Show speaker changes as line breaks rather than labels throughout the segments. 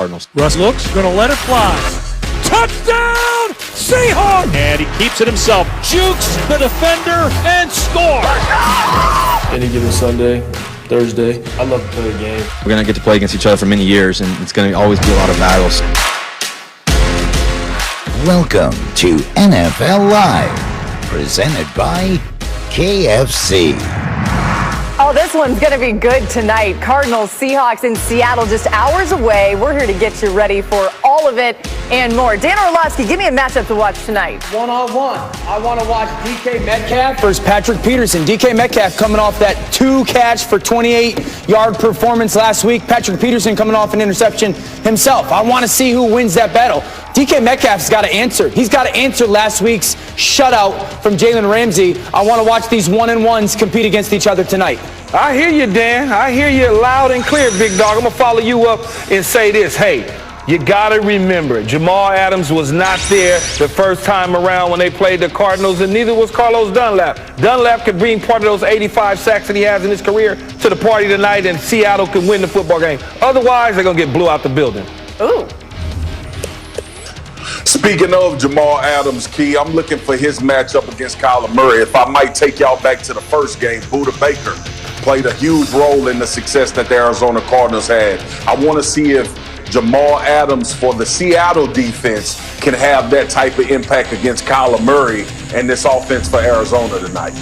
Cardinals.
Russ looks, gonna let it fly. Touchdown, Seahawks! And he keeps it himself, jukes the defender, and scores!
Any given Sunday, Thursday, I love to play the game.
We're going to get to play against each other for many years, and it's going to always be a lot of battles.
Welcome to NFL Live, presented by KFC.
Oh, this one's going to be good tonight. Cardinals, Seahawks in Seattle just hours away. We're here to get you ready for all of it and more. Dan Orlovsky, give me a matchup to watch tonight.
One-on-one. I want to watch DK Metcalf versus Patrick Peterson. DK Metcalf coming off that 2-catch for 28-yard performance last week. Patrick Peterson coming off an interception himself. I want to see who wins that battle. DK Metcalf's got to answer. He's got to answer last week's shutout from Jalen Ramsey. I want to watch these one-and-ones compete against each other tonight.
I hear you, Dan. I hear you loud and clear, big dog. I'm going to follow you up and say this. Hey, you got to remember, Jamal Adams was not there the first time around when they played the Cardinals, and neither was Carlos Dunlap. Dunlap could bring part of those 85 sacks that he has in his career to the party tonight, and Seattle can win the football game. Otherwise, they're going to get blew out the building.
Ooh.
Speaking of Jamal Adams, Key, I'm looking for his matchup against Kyler Murray. If I might take y'all back to the first game, Budda Baker played a huge role in the success that the Arizona Cardinals had. I want to see if Jamal Adams for the Seattle defense can have that type of impact against Kyler Murray and this offense for Arizona tonight.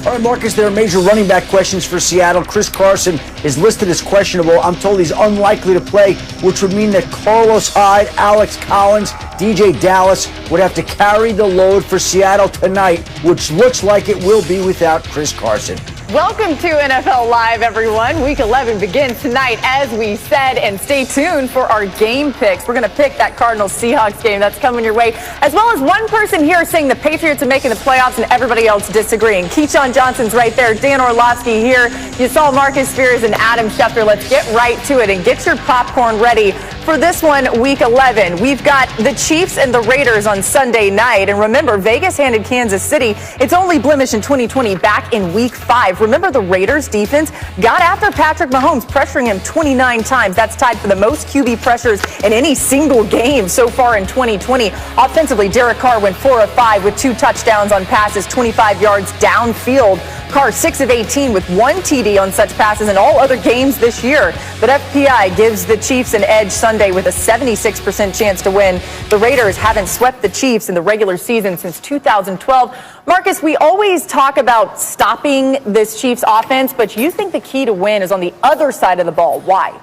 All right, Marcus, there are major running back questions for Seattle. Chris Carson is listed as questionable. I'm told he's unlikely to play, which would mean that Carlos Hyde, Alex Collins, DJ Dallas would have to carry the load for Seattle tonight, which looks like it will be without Chris Carson.
Welcome to NFL Live, everyone. Week 11 begins tonight, as we said, and stay tuned for our game picks. We're going to pick that Cardinals-Seahawks game that's coming your way, as well as one person here saying the Patriots are making the playoffs and everybody else disagreeing. Keyshawn Johnson's right there, Dan Orlovsky here. You saw Marcus Spears and Adam Schefter. Let's get right to it and get your popcorn ready for this one, Week 11. We've got the Chiefs and the Raiders on Sunday night. And remember, Vegas handed Kansas City its only blemish in 2020 back in Week 5. Remember, the Raiders defense got after Patrick Mahomes, pressuring him 29 times. That's tied for the most QB pressures in any single game so far in 2020. Offensively, Derek Carr went 4 of 5 with 2 touchdowns on passes, 25 yards downfield. Carr 6 of 18 with 1 TD on such passes in all other games this year. But FPI gives the Chiefs an edge Sunday with a 76% chance to win. The Raiders haven't swept the Chiefs in the regular season since 2012. Marcus, we always talk about stopping this Chiefs offense, but you think the key to win is on the other side of the ball. Why?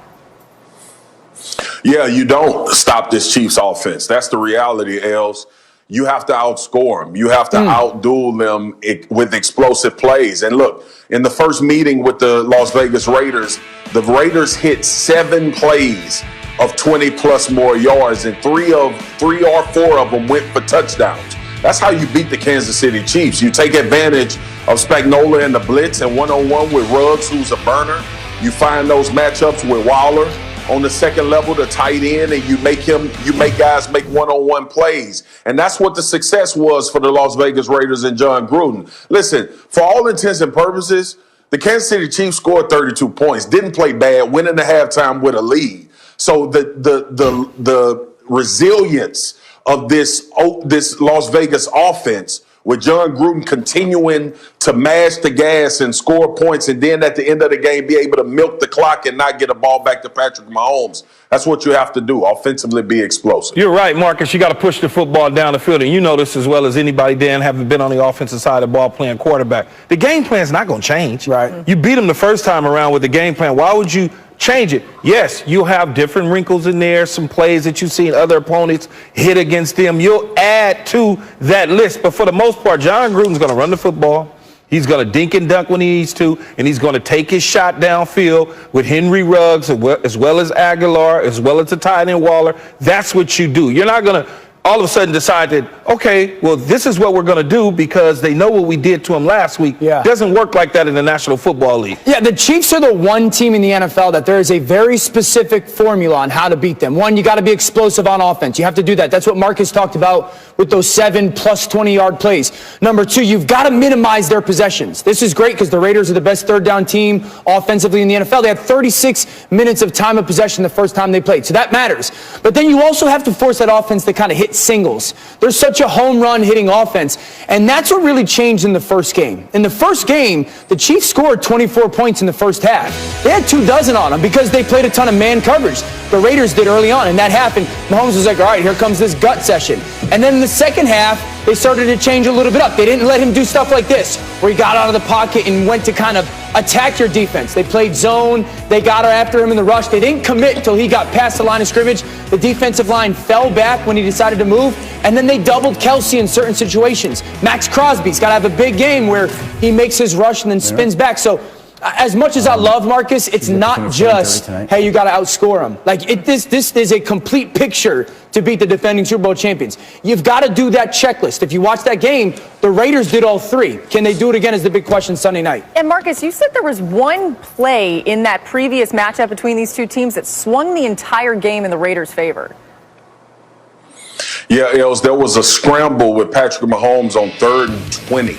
Yeah, you don't stop this Chiefs offense. That's the reality, Els. You have to outscore them. You have to outduel them with explosive plays. And look, in the first meeting with the Las Vegas Raiders, the Raiders hit 7 plays of 20-plus more yards, and 3 or 4 of them went for touchdowns. That's how you beat the Kansas City Chiefs. You take advantage of Spagnuolo and the blitz and one-on-one with Ruggs, who's a burner. You find those matchups with Waller on the second level, the tight end, and you make guys make one-on-one plays. And that's what the success was for the Las Vegas Raiders and John Gruden. Listen, for all intents and purposes, the Kansas City Chiefs scored 32 points, didn't play bad, went into halftime with a lead. So the resilience of this Las Vegas offense, with John Gruden continuing to mash the gas and score points, and then at the end of the game be able to milk the clock and not get a ball back to Patrick Mahomes. That's what you have to do, offensively be explosive.
You're right, Marcus. You got to push the football down the field, and you know this as well as anybody, Dan, having been on the offensive side of the ball playing quarterback. The game plan's not going to change.
Right.
You beat them the first time around with the game plan. Why would you change it? Yes, you'll have different wrinkles in there, some plays that you've seen other opponents hit against them. You'll add to that list. But for the most part, John Gruden's going to run the football. He's going to dink and dunk when he needs to, and he's going to take his shot downfield with Henry Ruggs as well as Aguilar, as well as the tight end Waller. That's what you do. You're not going to all of a sudden decided, okay, well, this is what we're going to do because they know what we did to them last week.
Yeah.
Doesn't work like that in the National Football League.
Yeah, the Chiefs are the one team in the NFL that there is a very specific formula on how to beat them. One, you got to be explosive on offense. You have to do that. That's what Marcus talked about with those 7 plus 20-yard plays. Number 2, you've got to minimize their possessions. This is great because the Raiders are the best third down team offensively in the NFL. They had 36 minutes of time of possession the first time they played, so that matters. But then you also have to force that offense to kind of hit singles. There's such a home run hitting offense, and that's what really changed in the first game. In the first game, the Chiefs scored 24 points in the first half. They had 24 on them because they played a ton of man coverage. The Raiders did early on, and that happened. Mahomes was like, all right, here comes this gut session. And then in the second half, they started to change a little bit up. They didn't let him do stuff like this, where he got out of the pocket and went to kind of attack your defense. They played zone. They got after him in the rush. They didn't commit until he got past the line of scrimmage. The defensive line fell back when he decided to move, and then they doubled Kelsey in certain situations. Max Crosby's got to have a big game where he makes his rush and then spins back. So as much as I love Marcus, it's not just, hey, you got to outscore him. Like, this is a complete picture to beat the defending Super Bowl champions. You've got to do that checklist. If you watch that game, the Raiders did all 3. Can they do it again is the big question Sunday night.
And Marcus, you said there was one play in that previous matchup between these two teams that swung the entire game in the Raiders' favor.
Yeah, there was a scramble with Patrick Mahomes on 3rd and 20.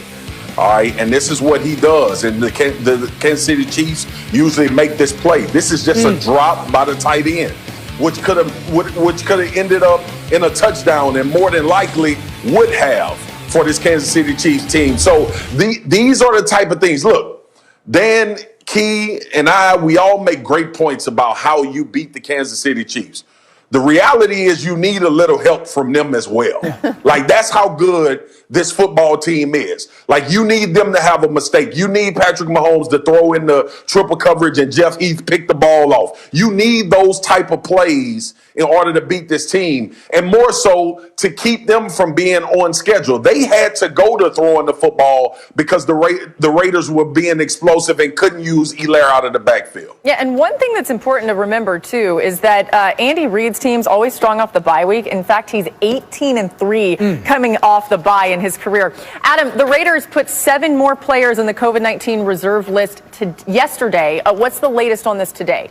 All right, and this is what he does. And the Kansas City Chiefs usually make this play. This is just a drop by the tight end, which could have ended up in a touchdown, and more than likely would have for this Kansas City Chiefs team. So these are the type of things. Look, Dan, Key, and we all make great points about how you beat the Kansas City Chiefs. The reality is you need a little help from them as well. Like, that's how good this football team is. Like, you need them to have a mistake. You need Patrick Mahomes to throw in the triple coverage and Jeff Heath pick the ball off. You need those type of plays in order to beat this team, and more so to keep them from being on schedule. They had to go to throwing the football because the Raiders were being explosive and couldn't use Elaire out of the backfield.
Yeah, and one thing that's important to remember, too, is that Andy Reid's team's always strong off the bye week. In fact, he's 18-3 coming off the bye in his career. Adam, the Raiders put 7 more players in the COVID-19 reserve list yesterday. What's the latest on this today?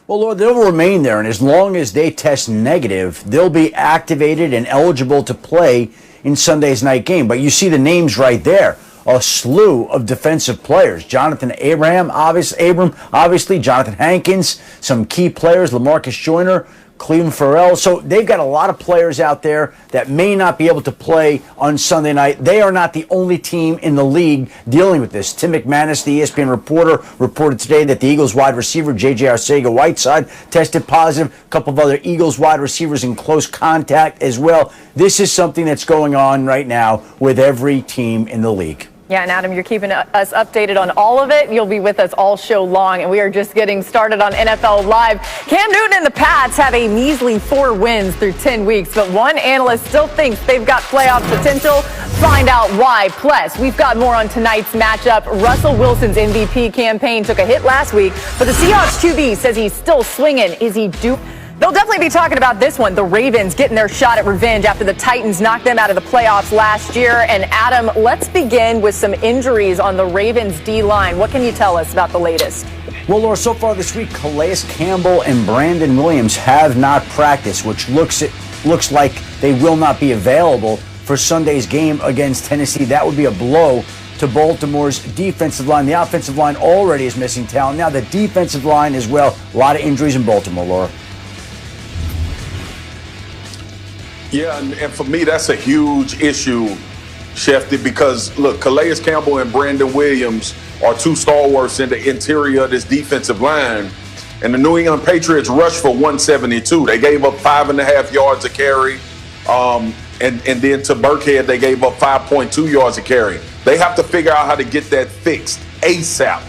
Well, Lord, they'll remain there, and as long as they test negative, they'll be activated and eligible to play in Sunday's night game. But you see the names right there. A slew of defensive players. Jonathan Abram, obviously, Jonathan Hankins, some key players, LaMarcus Joyner, Cleveland Farrell. So they've got a lot of players out there that may not be able to play on Sunday night. They are not the only team in the league dealing with this. Tim McManus, the ESPN reporter, reported today that the Eagles wide receiver, J.J. Arcega-Whiteside, tested positive. A couple of other Eagles wide receivers in close contact as well. This is something that's going on right now with every team in the league.
Yeah, and Adam, you're keeping us updated on all of it. You'll be with us all show long, and we are just getting started on NFL Live. Cam Newton and the Pats have a measly 4 wins through 10 weeks, but one analyst still thinks they've got playoff potential. Find out why. Plus, we've got more on tonight's matchup. Russell Wilson's MVP campaign took a hit last week, but the Seahawks QB says he's still swinging. Is he due? They'll definitely be talking about this one. The Ravens getting their shot at revenge after the Titans knocked them out of the playoffs last year. And Adam, let's begin with some injuries on the Ravens D-line. What can you tell us about the latest?
Well, Laura, so far this week, Calais Campbell and Brandon Williams have not practiced, which looks like they will not be available for Sunday's game against Tennessee. That would be a blow to Baltimore's defensive line. The offensive line already is missing talent. Now the defensive line as well. A lot of injuries in Baltimore, Laura.
Yeah, and for me, that's a huge issue, Shefty, because, look, Calais Campbell and Brandon Williams are 2 stalwarts in the interior of this defensive line, and the New England Patriots rushed for 172. They gave up 5.5 yards a carry, and then to Burkhead, they gave up 5.2 yards a carry. They have to figure out how to get that fixed ASAP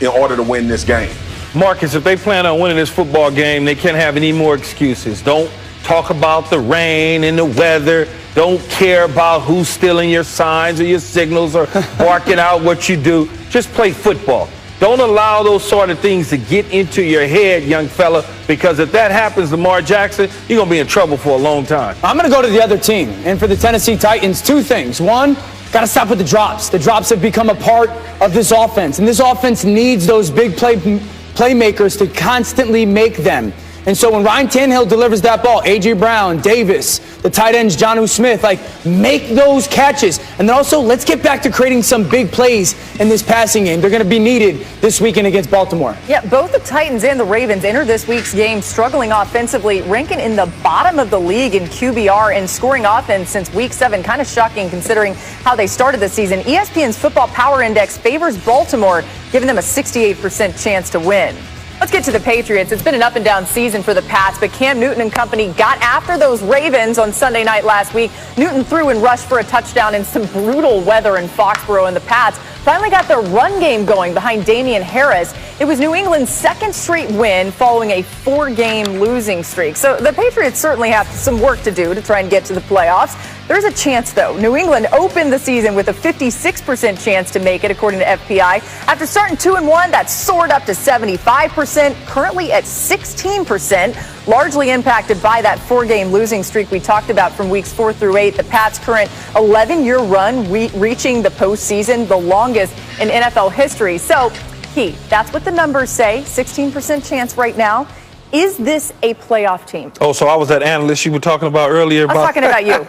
in order to win this game.
Marcus, if they plan on winning this football game, they can't have any more excuses. Don't talk about the rain and the weather. Don't care about who's stealing your signs or your signals or barking out what you do. Just play football. Don't allow those sort of things to get into your head, young fella, because if that happens, Lamar Jackson, you're going to be in trouble for a long time.
I'm going to go to the other team. And for the Tennessee Titans, two things. One, got to stop with the drops. The drops have become a part of this offense. And this offense needs those big playmakers to constantly make them. And so when Ryan Tannehill delivers that ball, A.J. Brown, Davis, the tight ends, Jonnu Smith, make those catches. And then also, let's get back to creating some big plays in this passing game. They're going to be needed this weekend against Baltimore.
Yeah, both the Titans and the Ravens enter this week's game struggling offensively, ranking in the bottom of the league in QBR and scoring offense since Week 7. Kind of shocking considering how they started the season. ESPN's Football Power Index favors Baltimore, giving them a 68% chance to win. Let's get to the Patriots. It's been an up and down season for the Pats, but Cam Newton and company got after those Ravens on Sunday night last week. Newton threw and rushed for a touchdown in some brutal weather in Foxborough, and the Pats finally got their run game going behind Damian Harris. It was New England's second straight win following a 4-game losing streak. So the Patriots certainly have some work to do to try and get to the playoffs. There's a chance, though. New England opened the season with a 56% chance to make it, according to FPI. After starting 2-1, that soared up to 75%, currently at 16%, largely impacted by that 4-game losing streak we talked about from weeks 4 through 8. The Pats' current 11-year run reaching the postseason, the longest in NFL history. So, Keith, that's what the numbers say, 16% chance right now. Is this a playoff team?
Oh, so I was that analyst you were talking about earlier.
I was talking about you.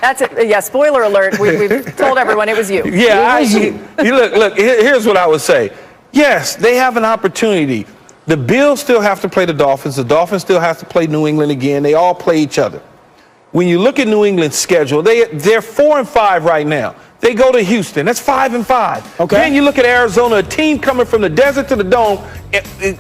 That's it. Yeah, spoiler alert. We've told everyone it was you.
Yeah, look, here's what I would say. Yes, they have an opportunity. The Bills still have to play the Dolphins. The Dolphins still have to play New England again. They all play each other. When you look at New England's schedule, they're 4-5 right now. They go to Houston. That's 5-5.
Okay.
Then you look at Arizona, a team coming from the desert to the dome,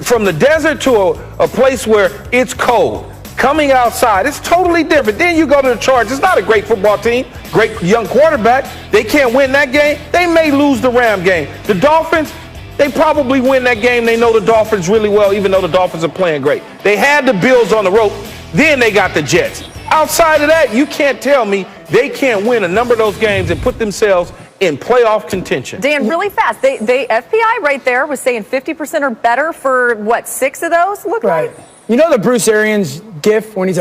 from the desert to a place where it's cold. Coming outside, it's totally different. Then you go to the Chargers. It's not a great football team, great young quarterback. They can't win that game. They may lose the Ram game. The Dolphins, they probably win that game. They know the Dolphins really well, even though the Dolphins are playing great. They had the Bills on the rope. Then they got the Jets. Outside of that, you can't tell me they can't win a number of those games and put themselves in playoff contention.
Dan, really fast. They FPI right there was saying 50% or better for, 6 of those? Look
right. You know the Bruce Arians gif when he's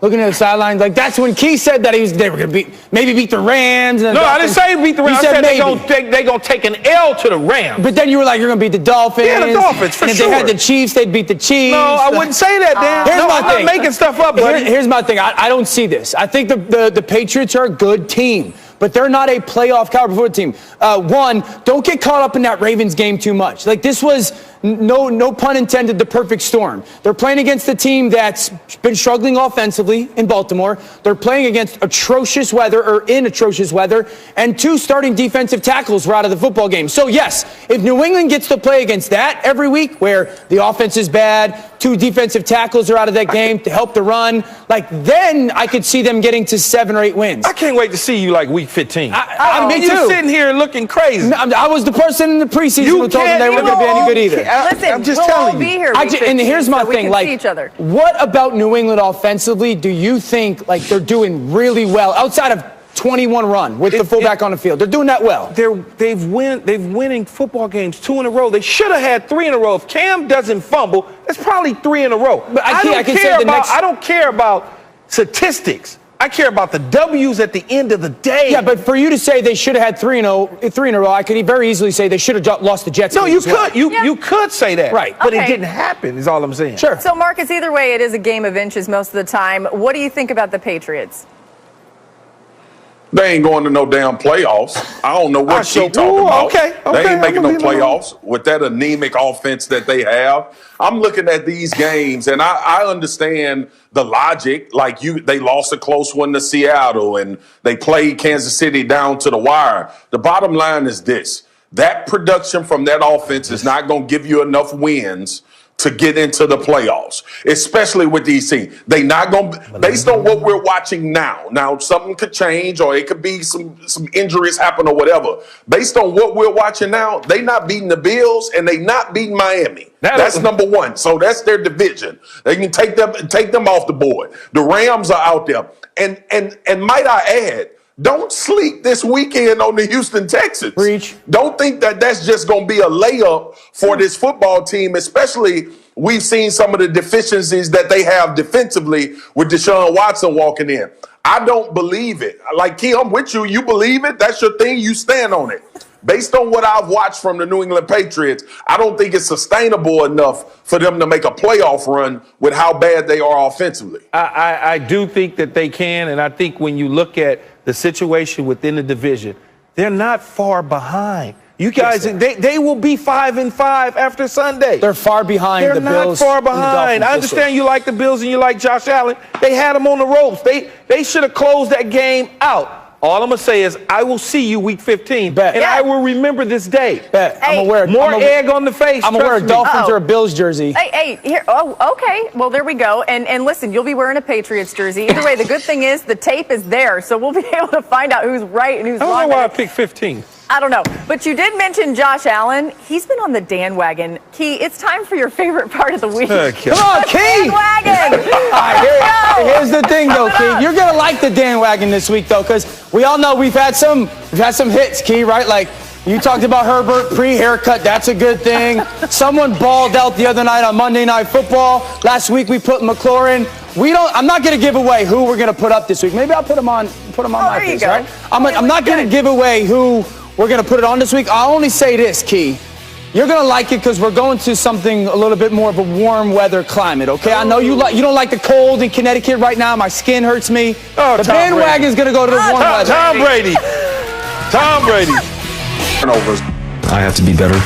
looking at the sidelines, that's when Keith said that they were going to maybe beat the Rams. And
no, I didn't say beat the Rams. I said they're going to take an L to the Rams.
But then you were like, you're going to beat the Dolphins.
Yeah, the Dolphins, for
and
sure.
If they had the Chiefs, they'd beat the Chiefs.
No, I wouldn't say that, Dan. I'm not making stuff up, buddy.
Here's my thing. I don't see this. I think the Patriots are a good team, but they're not a playoff caliber football team. One, don't get caught up in that Ravens game too much. This was, no pun intended, the perfect storm. They're playing against a team that's been struggling offensively in Baltimore. They're playing against in atrocious weather, and 2 starting defensive tackles were out of the football game. So yes, if New England gets to play against that every week, where the offense is bad, 2 defensive tackles are out of that game to help the run, then I could see them getting to 7 or 8 wins.
I can't wait to see you week 15.
You're
sitting here looking crazy.
I was the person in the preseason who told them they weren't going to be any good either.
Listen,
I'm just
we'll
telling
all be
you.
here.
And here's my thing:
see each other.
What about New England offensively? Do you think they're doing really well outside of 21 run with the fullback on the field? They're doing that well.
They've winning football games 2 in a row. They should have had 3 in a row. If Cam doesn't fumble, it's probably 3 in a row.
But I
don't care about statistics. I care about the W's at the end of the day.
Yeah, but for you to say they should have had 3 in a row, I could very easily say they should have lost the Jets.
No, you could. You could say that.
Right.
But it didn't happen, is all I'm saying.
Sure.
So, Marcus, either way, it is a game of inches most of the time. What do you think about the Patriots?
They ain't going to no damn playoffs. I don't know what she's talking about.
Okay,
they ain't making no playoffs with that anemic offense that they have. I'm looking at these games, and I understand the logic. They lost a close one to Seattle, and they played Kansas City down to the wire. The bottom line is this. That production from that offense is not going to give you enough wins to get into the playoffs, especially with these teams. They not going to, based on what we're watching now. Now, something could change, or it could be some injuries happen or whatever. Based on what we're watching now, they not beating the Bills and they not beating Miami. That's number 1. So that's their division. They can take them off the board. The Rams are out there. And might I add, Don't sleep this weekend on the Houston Texans.
Preach.
Don't think that that's just going to be a layup for this football team, especially we've seen some of the deficiencies that they have defensively with Deshaun Watson walking in. I don't believe it. Like, Key, I'm with you. You believe it. That's your thing. You stand on it. Based on what I've watched from the New England Patriots, I don't think it's sustainable enough for them to make a playoff run with how bad they are offensively.
I do think that they can, and I think when you look at the situation within the division, they're not far behind. You guys, they will be 5-5 after Sunday.
They're far behind the Bills.
They're not far behind. I understand you like the Bills and you like Josh Allen. They had them on the ropes. They should have closed that game out. All I'm going to say is I will see you week 15, and I will remember this day.
I'm aware.
More egg on the face.
I'm aware Dolphins or a Bills jersey.
Hey, here. Oh, okay. Well, there we go. And listen, you'll be wearing a Patriots jersey. Either way, the good thing is the tape is there, so we'll be able to find out who's right and who's wrong.
I don't know why I picked 15.
I don't know. But you did mention Josh Allen. He's been on the Dan wagon. Key, it's time for your favorite part of the week.
Come on, Key!
Dan wagon!
All right, here's the thing, though, Key. You're going to like the Dan wagon this week, though, because we all know we've had some hits, Key, right? Like, you talked about Herbert pre-haircut. That's a good thing. Someone balled out the other night on Monday Night Football. Last week we put McLaurin. I'm not going to give away who we're going to put up this week. Maybe I'll put them on my face, right? I'm not going to give away who we're going to put it on this week. I'll only say this, Key. You're going to like it because we're going to something a little bit more of a warm weather climate, okay? I know you don't like the cold in Connecticut right now. My skin hurts me. The bandwagon's going to go to the warm weather.
Tom Brady. Tom Brady.
Turnovers.
I have to be better.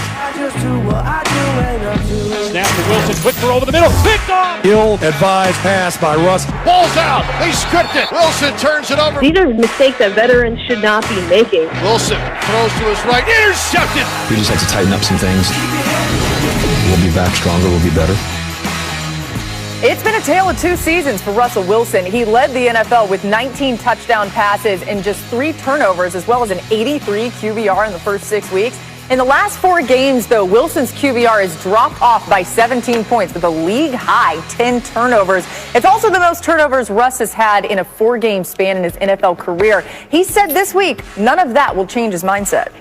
Snap to Wilson, quick throw over the middle, picked off!
Ill-advised pass by Russ.
Ball's out. They script it. Wilson turns it over.
These are mistakes that veterans should not be making.
Wilson throws to his right. Intercepted.
We just have to tighten up some things. We'll be back stronger. We'll be better.
It's been a tale of two seasons for Russell Wilson. He led the NFL with 19 touchdown passes and just 3 turnovers, as well as an 83 QBR in the first 6 weeks. In the last 4 games, though, Wilson's QBR has dropped off by 17 points with a league-high 10 turnovers. It's also the most turnovers Russ has had in a 4-game span in his NFL career. He said this week, none of that will change his mindset.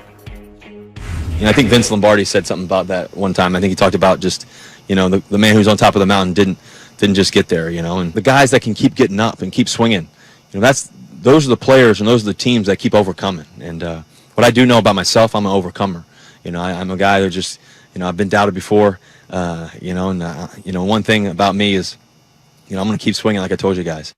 I think Vince Lombardi said something about that one time. I think he talked about just, the man who's on top of the mountain didn't just get there, and the guys that can keep getting up and keep swinging, those are the players and those are the teams that keep overcoming. And what I do know about myself, I'm an overcomer. I'm a guy that just, I've been doubted before, one thing about me is, I'm going to keep swinging like I told you guys.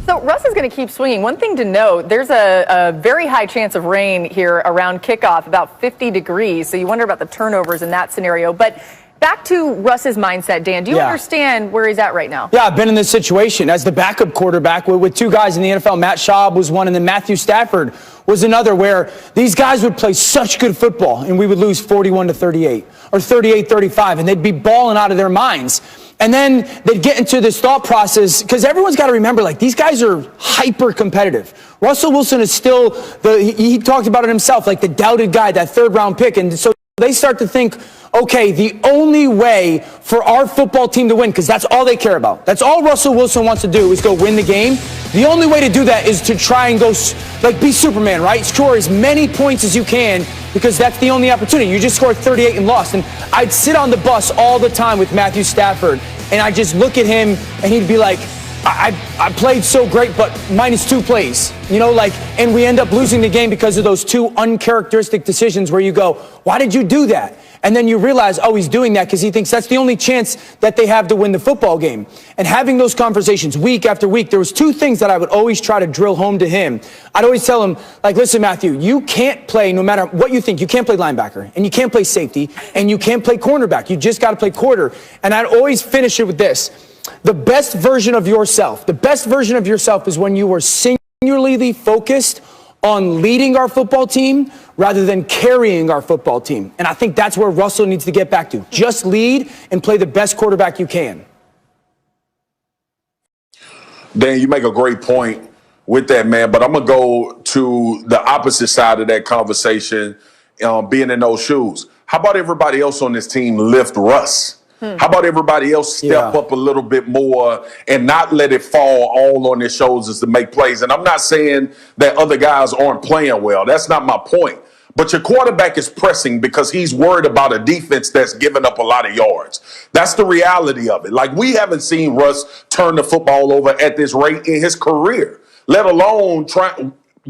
So Russ is going to keep swinging. One thing to note, there's a very high chance of rain here around kickoff, about 50 degrees. So you wonder about the turnovers in that scenario. But back to Russ's mindset, Dan. Do you understand where he's at right now?
Yeah, I've been in this situation as the backup quarterback with 2 guys in the NFL. Matt Schaub was one, and then Matthew Stafford was another, where these guys would play such good football, and we would lose 41-38 or 38-35, and they'd be balling out of their minds. And then they'd get into this thought process, because everyone's got to remember, these guys are hyper competitive. Russell Wilson is still he talked about it himself, like the doubted guy, that 3rd-round pick. And so they start to think, okay, the only way for our football team to win, because that's all they care about. That's all Russell Wilson wants to do is go win the game. The only way to do that is to try and go, be Superman, right? Score as many points as you can, because that's the only opportunity. You just scored 38 and lost. And I'd sit on the bus all the time with Matthew Stafford, and I'd just look at him, and he'd be like, I played so great, but -2 plays, and we end up losing the game because of those 2 uncharacteristic decisions where you go, why did you do that? And then you realize, he's doing that because he thinks that's the only chance that they have to win the football game. And having those conversations week after week, there was 2 things that I would always try to drill home to him. I'd always tell him, listen, Matthew, you can't play, no matter what you think, you can't play linebacker, and you can't play safety, and you can't play cornerback. You just got to play quarter. And I'd always finish it with this. The best version of yourself is when you were singularly focused on leading our football team rather than carrying our football team. And I think that's where Russell needs to get back to. Just lead and play the best quarterback you can.
Dan, you make a great point with that, man, but I'm going to go to the opposite side of that conversation, being in those shoes. How about everybody else on this team lift Russ? How about everybody else step up a little bit more and not let it fall all on their shoulders to make plays? And I'm not saying that other guys aren't playing well. That's not my point. But your quarterback is pressing because he's worried about a defense that's giving up a lot of yards. That's the reality of it. Like, we haven't seen Russ turn the football over at this rate in his career, let alone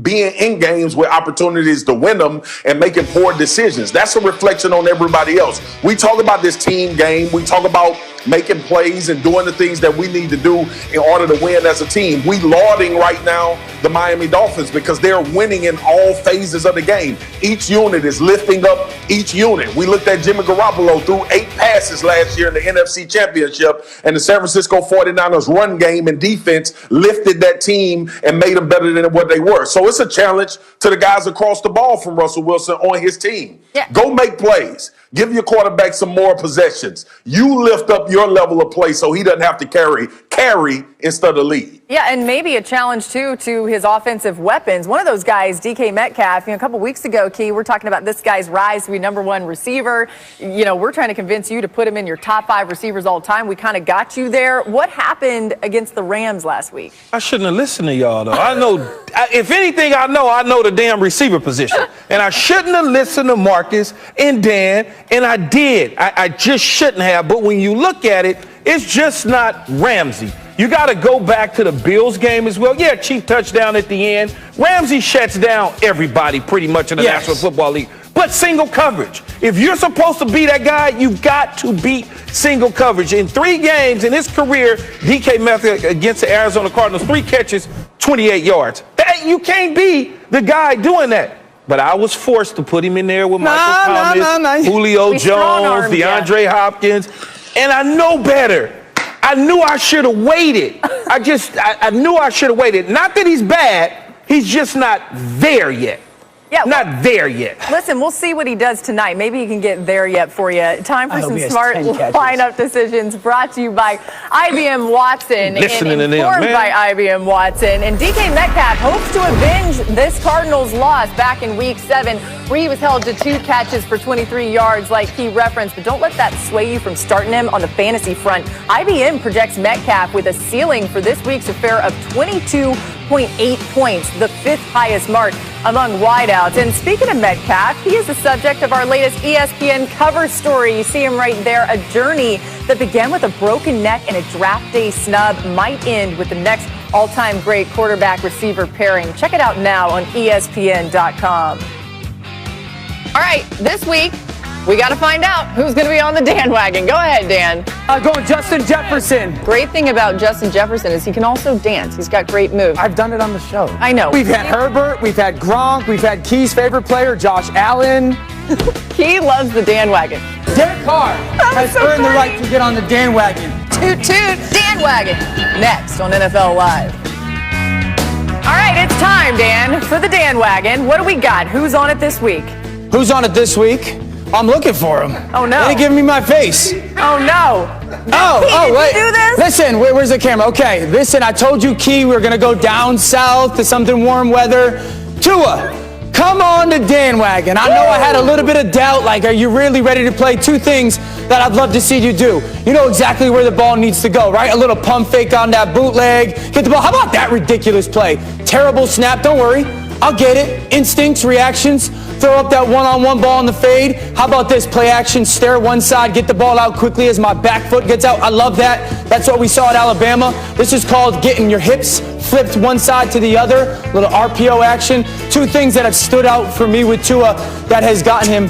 being in games with opportunities to win them and making poor decisions. That's a reflection on everybody else. We talk about this team game. We talk about making plays and doing the things that we need to do in order to win as a team. We lauding right now the Miami Dolphins because they're winning in all phases of the game. Each unit is lifting up each unit. We looked at Jimmy Garoppolo threw 8 passes last year in the NFC Championship, and the San Francisco 49ers run game and defense lifted that team and made them better than what they were. So it's a challenge to the guys across the ball from Russell Wilson on his team.
Yeah.
Go make plays. Give your quarterback some more possessions. You lift up your level of play so he doesn't have to carry instead of lead.
Yeah, and maybe a challenge, too, to his offensive weapons. One of those guys, DK Metcalf, a couple weeks ago, Key, we're talking about this guy's rise to be #1 receiver. We're trying to convince you to put him in your top 5 receivers all time. We kind of got you there. What happened against the Rams last week?
I shouldn't have listened to y'all, though. I know, if anything I know the damn receiver position. And I shouldn't have listened to Marcus and Dan, and I did. I just shouldn't have. But when you look at it, it's just not Ramsey. You got to go back to the Bills game as well. Yeah, Chief touchdown at the end. Ramsey shuts down everybody pretty much in the National Football League. But single coverage. If you're supposed to be that guy, you've got to beat single coverage. In 3 games in his career, DK Metcalf against the Arizona Cardinals, 3 catches, 28 yards. You can't be the guy doing that. But I was forced to put him in there with Michael Thomas, Julio Jones, DeAndre Hopkins, and I know better. I knew I should have waited. I knew I should have waited. Not that he's bad, he's just not there yet.
Yeah,
not there yet.
Listen, we'll see what he does tonight. Maybe he can get there yet for you. Time for some smart lineup decisions brought to you by IBM Watson.
Listening to them,
informed
man.
by IBM Watson. And DK Metcalf hopes to avenge this Cardinals loss back in Week 7, where he was held to 2 catches for 23 yards, like he referenced. But don't let that sway you from starting him on the fantasy front. IBM projects Metcalf with a ceiling for this week's affair of 22.8 points, the 5th highest mark among wideouts. And speaking of Metcalf, he is the subject of our latest ESPN cover story. You see him right there. A journey that began with a broken neck and a draft day snub might end with the next all-time great quarterback-receiver pairing. Check it out now on ESPN.com. All right, this week, we got to find out who's going to be on the Dan wagon. Go ahead, Dan.
Going Justin Jefferson.
Great thing about Justin Jefferson is he can also dance. He's got great moves.
I've done it on the show.
I know.
We've had Herbert, we've had Gronk, we've had Key's favorite player, Josh Allen.
He loves the Dan wagon.
Derek Carr has earned the right to get on the Dan wagon.
Toot toot, Dan wagon. Next on NFL Live. All right, it's time, Dan, for the Dan wagon. What do we got? Who's on it this week?
Who's on it this week? I'm looking for him.
Oh, no.
They didn't give me my face.
Oh, no.
Oh, wait.
Did you do this?
Listen, where's the camera? Okay, listen, I told you, Key, we were going to go down south to something warm weather. Tua, come on the Dan wagon. I know I had a little bit of doubt, like, are you really ready to play? 2 things that I'd love to see you do. You know exactly where the ball needs to go, right? A little pump fake on that bootleg. Get the ball. How about that ridiculous play? Terrible snap. Don't worry. I'll get it. Instincts, reactions. Throw up that one-on-one ball in the fade. How about this? Play action, stare one side, get the ball out quickly as my back foot gets out. I love that. That's what we saw at Alabama. This is called getting your hips flipped one side to the other. Little RPO action. 2 things that have stood out for me with Tua that has gotten him,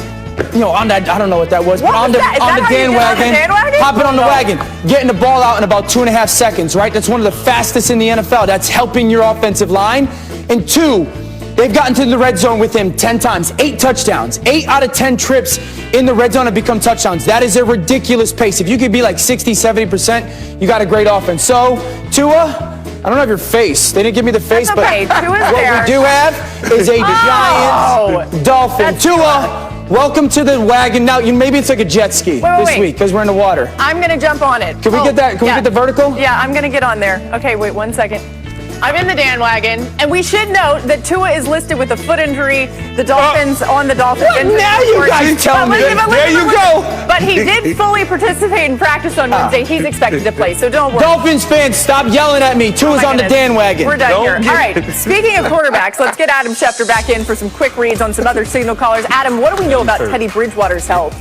on that, I don't know what that was, but on the Dan wagon, hopping on the wagon, getting the ball out in about 2.5 seconds, right? That's one of the fastest in the NFL. That's helping your offensive line. And 2, they've gotten to the red zone with him 10 times, 8 touchdowns. 8 out of 10 trips in the red zone have become touchdowns. That is a ridiculous pace. If you could be like 60, 70%, you got a great offense. So, Tua, I don't have your face. They didn't give me the face, but what we do have is a giant dolphin. Tua, welcome to the wagon. Now, maybe it's like a jet ski this week because we're in the water.
I'm going to jump on it.
Can we get that? Can we get the vertical?
Yeah, I'm going to get on there. Okay, wait 1 second. I'm in the Dan wagon, and we should note that Tua is listed with a foot injury. The Dolphins on the Dolphins.
Now you guys tell me. There you go.
But he did fully participate in practice on Wednesday. He's expected to play, so don't worry.
Dolphins fans, stop yelling at me. Tua's on the Dan wagon.
We're done here. All right, speaking of quarterbacks, let's get Adam Schefter back in for some quick reads on some other signal callers. Adam, what do we know about Teddy Bridgewater's health?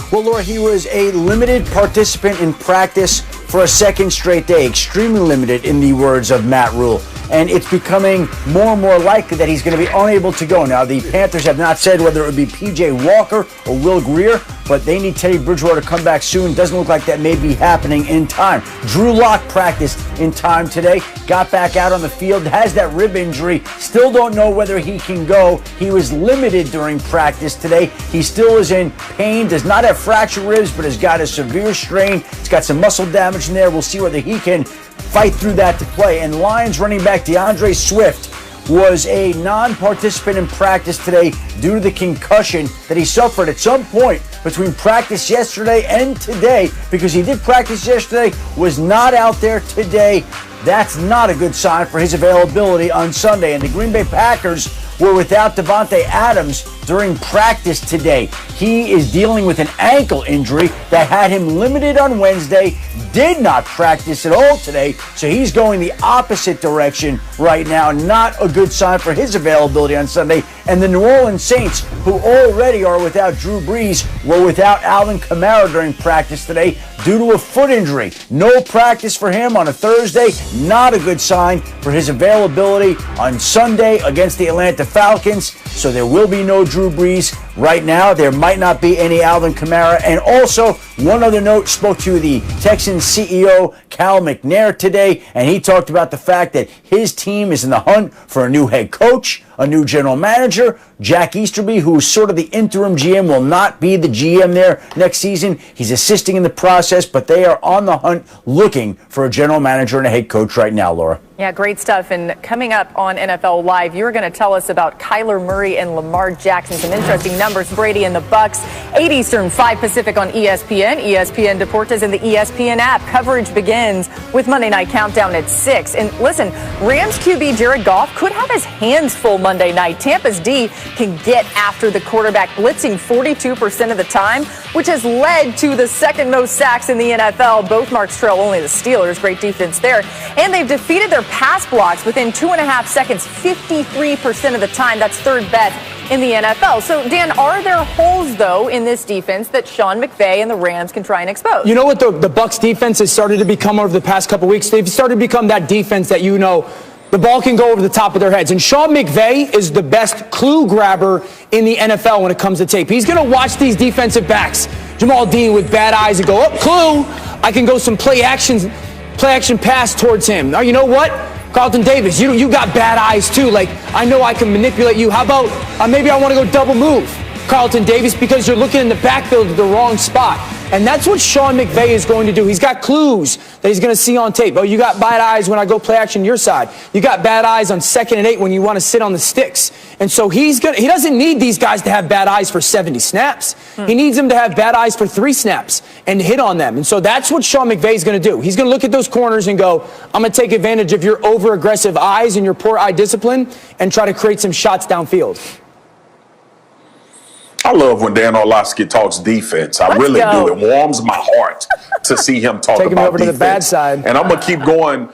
Well, Laura, he was a limited participant in practice for a second straight day. Extremely limited, in the words of Matt Rule. And it's becoming more and more likely that he's going to be unable to go. Now, the Panthers have not said whether it would be P.J. Walker or Will Greer, but they need Teddy Bridgewater to come back soon. Doesn't look like that may be happening in time. Drew Lock practiced in time today, got back out on the field, has that rib injury. Still don't know whether he can go. He was limited during practice today. He still is in pain, does not have fractured ribs, but has got a severe strain. He's got some muscle damage in there. We'll see whether he can fight through that to play. And Lions running back DeAndre Swift was a non-participant in practice today due to the concussion that he suffered at some point between practice yesterday and today, because he did practice yesterday, was not out there today. That's not a good sign for his availability on Sunday. And the Green Bay Packers were without Devontae Adams during practice today. He is dealing with an ankle injury that had him limited on Wednesday, did not practice at all today, so he's going the opposite direction right now. Not a good sign for his availability on Sunday. And the New Orleans Saints, who already are without Drew Brees, were without Alvin Kamara during practice today due to a foot injury. No practice for him on a Thursday. Not a good sign for his availability on Sunday against the Atlanta Falcons. So there will be no Drew Brees right now. There might not be any Alvin Kamara. And also, one other note, spoke to the Texans CEO Cal McNair today, and he talked about the fact that his team is in the hunt for a new head coach, a new general manager. Jack Easterby, who is sort of the interim GM, will not be the GM there next season. He's assisting in the process, but they are on the hunt looking for a general manager and a head coach right now, Laura.
Yeah, great stuff. And coming up on NFL Live, you're going to tell us about Kyler Murray and Lamar Jackson. Some interesting numbers. Brady and the Bucks, 8 Eastern, 5 Pacific on ESPN, ESPN Deportes, and the ESPN app. Coverage begins with Monday Night Countdown at 6. And listen, Rams QB Jared Goff could have his hands full Monday night. Tampa's D can get after the quarterback, blitzing 42% of the time, which has led to the second most sacks in the NFL. Both marks trail only the Steelers. Great defense there. And they've defeated their pass blocks within 2.5 seconds, 53% of the time. That's third best in the NFL. So, Dan, are there holes, though, in this defense that Sean McVay and the Rams can try and expose?
You know what the Bucs defense has started to become over the past couple weeks? They've started to become that defense that, you know, the ball can go over the top of their heads. And Sean McVay is the best clue grabber in the NFL when it comes to tape. He's going to watch these defensive backs, Jamal Dean with bad eyes, and go, oh, clue, I can go some play action pass towards him. Now, you know what? Carlton Davis, you got bad eyes too. Like, I know I can manipulate you. How about maybe I want to go double move Carlton Davis because you're looking in the backfield at the wrong spot. And that's what Sean McVay is going to do. He's got clues that he's going to see on tape. Oh, you got bad eyes when I go play action your side. You got bad eyes on 2nd and 8 when you want to sit on the sticks. And so he doesn't need these guys to have bad eyes for 70 snaps. He needs them to have bad eyes for 3 snaps and hit on them. And so that's what Sean McVay is going to do. He's going to look at those corners and go, I'm going to take advantage of your over-aggressive eyes and your poor eye discipline and try to create some shots downfield.
I love when Dan Orlovsky talks defense. I really do. It warms my heart to see him talk
Take him
about
over
defense.
to the bad side.
And I'm going to keep going.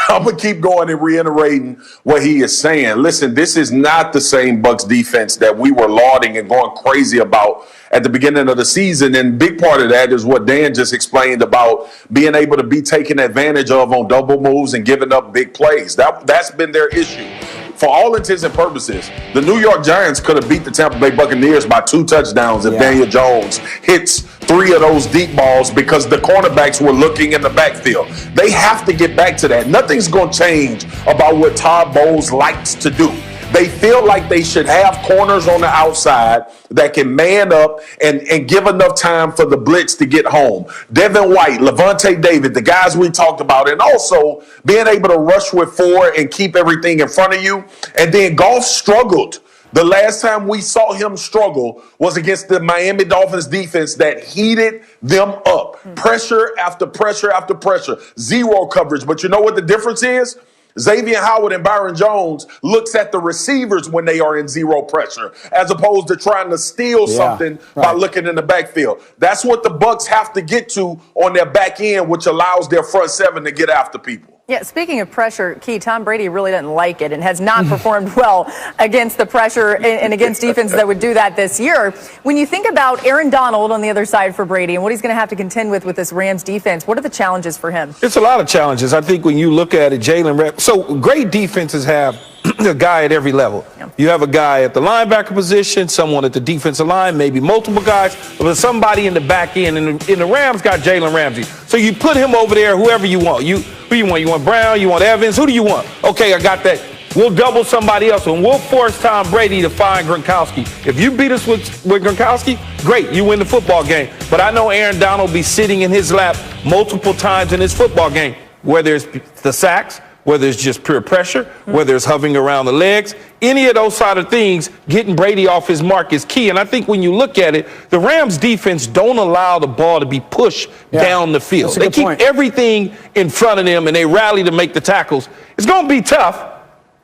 I'm going to keep going and reiterating what he is saying. Listen, this is not the same Bucs defense that we were lauding and going crazy about at the beginning of the season. And big part of that is what Dan just explained about being able to be taken advantage of on double moves and giving up big plays. That's been their issue. For all intents and purposes, the New York Giants could have beat the Tampa Bay Buccaneers by 2 touchdowns if Daniel Jones hits 3 of those deep balls because the cornerbacks were looking in the backfield. They have to get back to that. Nothing's going to change about what Todd Bowles likes to do. They feel like they should have corners on the outside that can man up and give enough time for the blitz to get home. Devin White, Levante David, the guys we talked about, and also being able to rush with 4 and keep everything in front of you. And then Goff struggled. The last time we saw him struggle was against the Miami Dolphins defense that heated them up. Pressure after pressure after pressure. Zero coverage. But you know what the difference is? Xavier Howard and Byron Jones looks at the receivers when they are in zero pressure, as opposed to trying to steal something by looking in the backfield. That's what the Bucs have to get to on their back end, which allows their front seven to get after people.
Yeah, speaking of pressure, Key, Tom Brady really didn't like it and has not performed well against the pressure and against defenses that would do that this year. When you think about Aaron Donald on the other side for Brady and what he's going to have to contend with this Rams defense, what are the challenges for him?
It's a lot of challenges. I think when you look at it, so great defenses have a guy at every level. Yeah. You have a guy at the linebacker position, someone at the defensive line, maybe multiple guys, but somebody in the back end. And the Rams got Jalen Ramsey. So you put him over there, whoever you want. Who you want? You want Brown? You want Evans? Who do you want? Okay, I got that. We'll double somebody else, and we'll force Tom Brady to find Gronkowski. If you beat us with Gronkowski, great, you win the football game. But I know Aaron Donald will be sitting in his lap multiple times in this football game, whether it's the sacks, whether it's just pure pressure, whether it's hovering around the legs. Any of those side of things, getting Brady off his mark is key. And I think when you look at it, the Rams defense don't allow the ball to be pushed down the field. They keep everything in front of them, and they rally to make the tackles. It's going to be tough,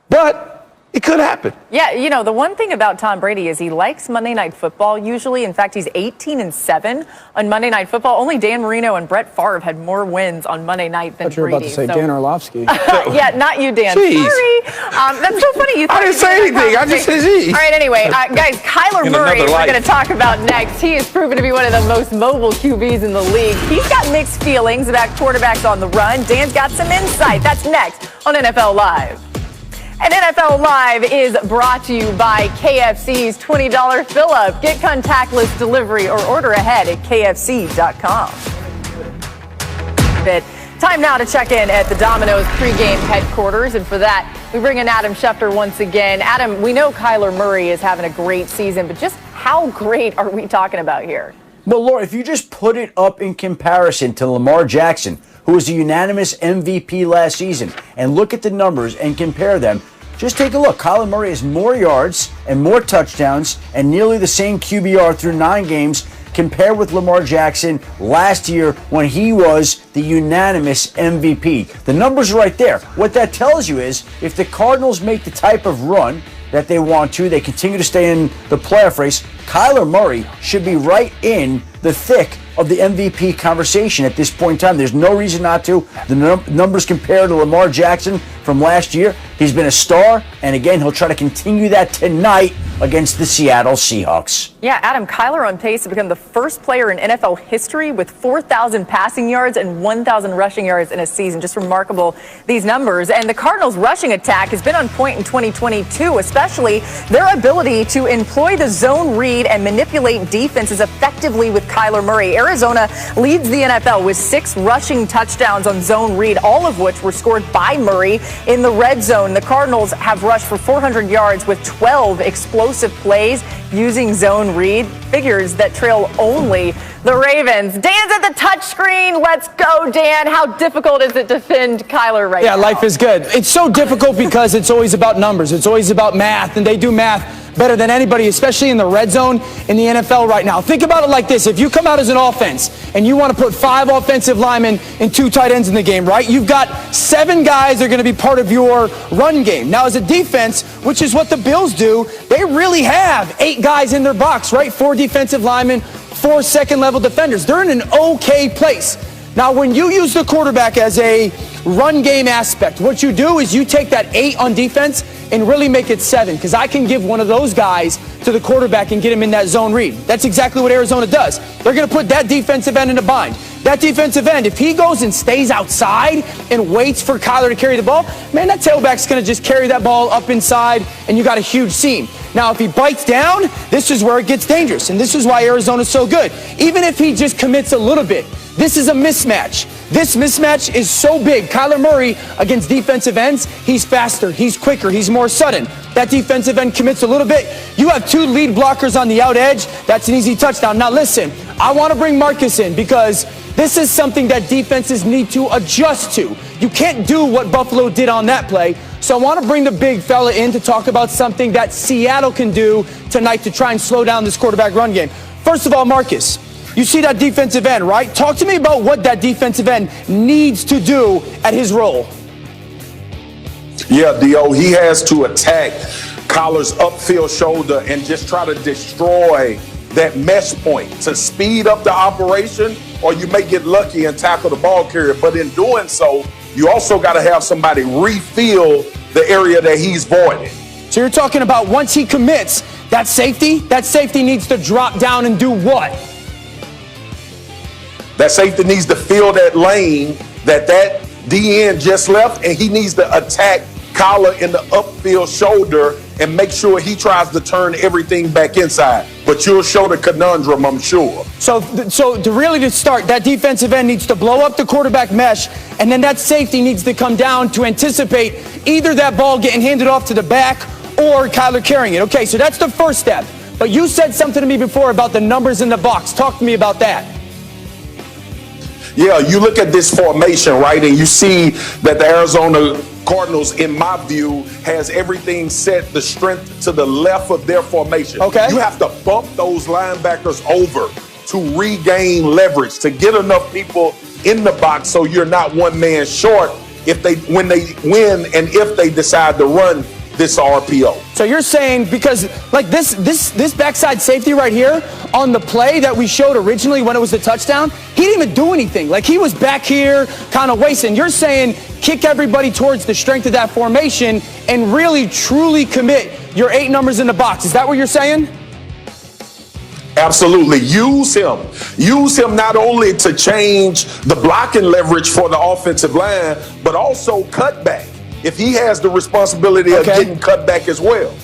but it could happen.
Yeah, the one thing about Tom Brady is he likes Monday Night Football usually. In fact, he's 18-7 on Monday Night Football. Only Dan Marino and Brett Favre had more wins on Monday night than
Brady. You were about to say Dan Orlovsky.
Yeah, not you, Dan.
Jeez.
Sorry. That's so funny.
I didn't say anything. I just said geez.
All right, anyway, guys, Kyler Murray, we're going to talk about next. He has proven to be one of the most mobile QBs in the league. He's got mixed feelings about quarterbacks on the run. Dan's got some insight. That's next on NFL Live. And NFL Live is brought to you by KFC's $20 fill-up. Get contactless delivery or order ahead at kfc.com. Time now to check in at the Domino's pregame headquarters. And for that, we bring in Adam Schefter once again. Adam, we know Kyler Murray is having a great season, but just how great are we talking about here?
Well, Laura, if you just put it up in comparison to Lamar Jackson, who was a unanimous MVP last season, and look at the numbers and compare them, just take a look. Kyler Murray has more yards and more touchdowns and nearly the same QBR through 9 games compared with Lamar Jackson last year when he was the unanimous MVP. The numbers are right there. What that tells you is if the Cardinals make the type of run that they want to, they continue to stay in the playoff race, Kyler Murray should be right in the thick of the MVP conversation at this point in time. There's no reason not to. The numbers compared to Lamar Jackson from last year, he's been a star, and again, he'll try to continue that tonight against the Seattle Seahawks.
Yeah, Adam, Kyler on pace to become the first player in NFL history with 4,000 passing yards and 1,000 rushing yards in a season. Just remarkable, these numbers. And the Cardinals' rushing attack has been on point in 2022, especially their ability to employ the zone read and manipulate defenses effectively with Kyler Murray. Arizona leads the NFL with 6 rushing touchdowns on zone read, all of which were scored by Murray in the red zone. The Cardinals have rushed for 400 yards with 12 explosive plays using zone read, figures that trail only the Ravens. Dan's at the touchscreen. Let's go, Dan. How difficult is it to defend Kyler right now?
Yeah, life is good. It's so difficult because it's always about numbers. It's always about math, and they do math better than anybody, especially in the red zone in the NFL right now. Think about it like this. If you come out as an offense and you want to put 5 offensive linemen and 2 tight ends in the game, right? You've got 7 guys that are going to be part of your run game. Now, as a defense, which is what the Bills do, they really have 8 guys in their box, right? 4 defensive linemen, 4 second-level defenders. They're in an okay place. Now, when you use the quarterback as a run game aspect, what you do is you take that 8 on defense and really make it 7, because I can give one of those guys to the quarterback and get him in that zone read. That's exactly what Arizona does. They're going to put that defensive end in a bind. That defensive end, if he goes and stays outside and waits for Kyler to carry the ball, man, that tailback's going to just carry that ball up inside, and you got a huge seam. Now, if he bites down, this is where it gets dangerous, and this is why Arizona's so good. Even if he just commits a little bit, this is a mismatch. This mismatch is so big. Kyler Murray against defensive ends, he's faster, he's quicker, he's more sudden. That defensive end commits a little bit. You have 2 lead blockers on the out edge. That's an easy touchdown. Now listen, I want to bring Marcus in because this is something that defenses need to adjust to. You can't do what Buffalo did on that play. So I want to bring the big fella in to talk about something that Seattle can do tonight to try and slow down this quarterback run game. First of all, Marcus, you see that defensive end, right? Talk to me about what that defensive end needs to do at his role.
Yeah, D.O., he has to attack Collar's upfield shoulder and just try to destroy that mesh point to speed up the operation, or you may get lucky and tackle the ball carrier. But in doing so, you also got to have somebody refill the area that he's voiding.
So you're talking about once he commits, that safety needs to drop down and do what?
That safety needs to fill that lane that DN just left, and he needs to attack Collar in the upfield shoulder and make sure he tries to turn everything back inside. But you'll show the conundrum, I'm sure.
So to start, that defensive end needs to blow up the quarterback mesh, and then that safety needs to come down to anticipate either that ball getting handed off to the back or Kyler carrying it. Okay, so that's the first step. But you said something to me before about the numbers in the box. Talk to me about that.
Yeah, you look at this formation, right, and you see that the Arizona Cardinals, in my view, has everything set the strength to the left of their formation.
Okay.
You have to bump those linebackers over to regain leverage, to get enough people in the box so you're not one man short when they win and if they decide to run this RPO.
So you're saying, because like this backside safety right here on the play that we showed originally when it was the touchdown, he didn't even do anything. Like, he was back here kind of wasting. You're saying kick everybody towards the strength of that formation and really truly commit your 8 numbers in the box. Is that what you're saying?
Absolutely. Use him. Use him not only to change the blocking leverage for the offensive line, but also cut back, if he has the responsibility of getting cut back as well.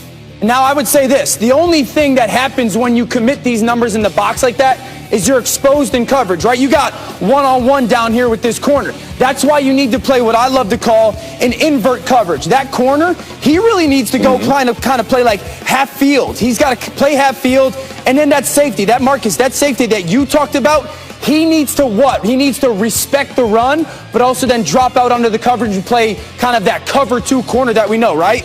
Now, I would say this. The only thing that happens when you commit these numbers in the box like that is you're exposed in coverage, right? You got one-on-one down here with this corner. That's why you need to play what I love to call an invert coverage. That corner, he really needs to go kind of play like half field. He's got to play half field. And then that safety, that Marcus, that safety that you talked about, he needs to what? He needs to respect the run, but also then drop out under the coverage and play kind of that cover 2 corner that we know, right?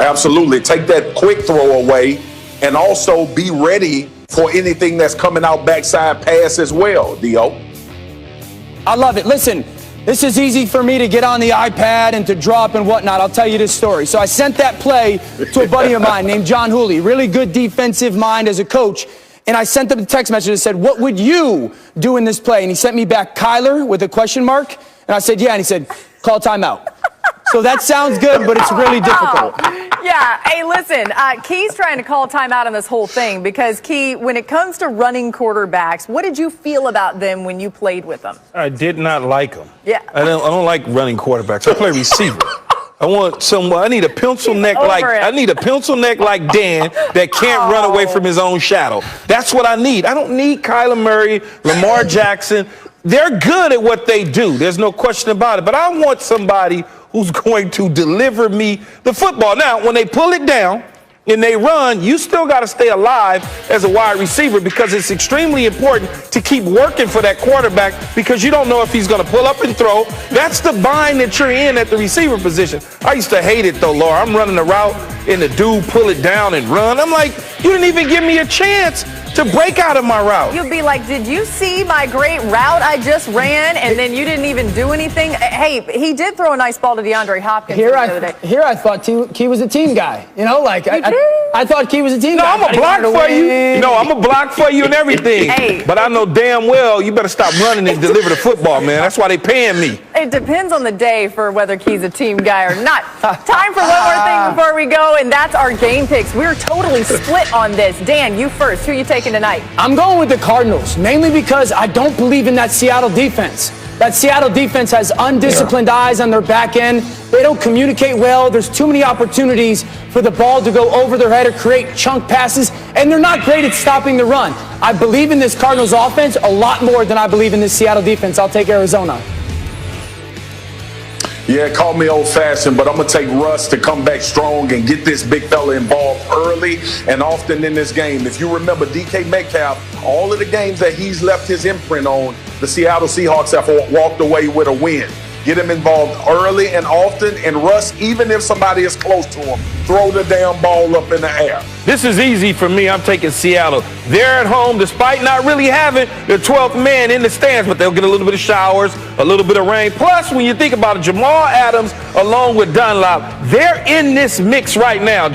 Absolutely. Take that quick throw away and also be ready for anything that's coming out backside pass as well, D.O.
I love it. Listen, this is easy for me to get on the iPad and to drop and whatnot. I'll tell you this story. So I sent that play to a buddy of mine named John Hooley, really good defensive mind as a coach. And I sent him a text message that said, what would you do in this play? And he sent me back Kyler with a question mark. And I said, yeah. And he said, call timeout. So that sounds good, but it's really difficult.
Yeah. Hey, listen, Key's trying to call timeout on this whole thing because, Key, when it comes to running quarterbacks, what did you feel about them when you played with them?
I did not like them.
Yeah.
I don't like running quarterbacks. I play receiver. I need a pencil neck like Dan that can't run away from his own shadow. That's what I need. I don't need Kyler Murray, Lamar Jackson. They're good at what they do. There's no question about it. But I want somebody who's going to deliver me the football. Now, when they pull it down and they run, you still got to stay alive as a wide receiver because it's extremely important to keep working for that quarterback because you don't know if he's going to pull up and throw. That's the bind that you're in at the receiver position. I used to hate it, though, Laura. I'm running a route and the dude pull it down and run. I'm like, you didn't even give me a chance to break out of my route.
You'd be like, did you see my great route I just ran? And then you didn't even do anything. Hey, he did throw a nice ball to DeAndre Hopkins the other day.
Here I thought Key was a team guy. You know, like I thought Key was a team guy.
I'm a block for you. No, I'm a block for you and everything.
Hey.
But I know damn well you better stop running and deliver the football, man. That's why they paying me.
It depends on the day for whether Key's a team guy or not. Time for one more thing before we go, and that's our game picks. We're totally split on this. Dan, you first. Who are you taking tonight?
I'm going with the Cardinals, mainly because I don't believe in that Seattle defense. That Seattle defense has undisciplined eyes on their back end. They don't communicate well. There's too many opportunities for the ball to go over their head or create chunk passes, and they're not great at stopping the run. I believe in this Cardinals offense a lot more than I believe in this Seattle defense. I'll take Arizona.
Yeah, call me old-fashioned, but I'm going to take Russ to come back strong and get this big fella involved early and often in this game. If you remember DK Metcalf, all of the games that he's left his imprint on, the Seattle Seahawks have walked away with a win. Get him involved early and often. And Russ, even if somebody is close to him, throw the damn ball up in the air.
This is easy for me. I'm taking Seattle. They're at home despite not really having the 12th man in the stands, but they'll get a little bit of showers, a little bit of rain. Plus, when you think about it, Jamal Adams along with Dunlop, they're in this mix right now.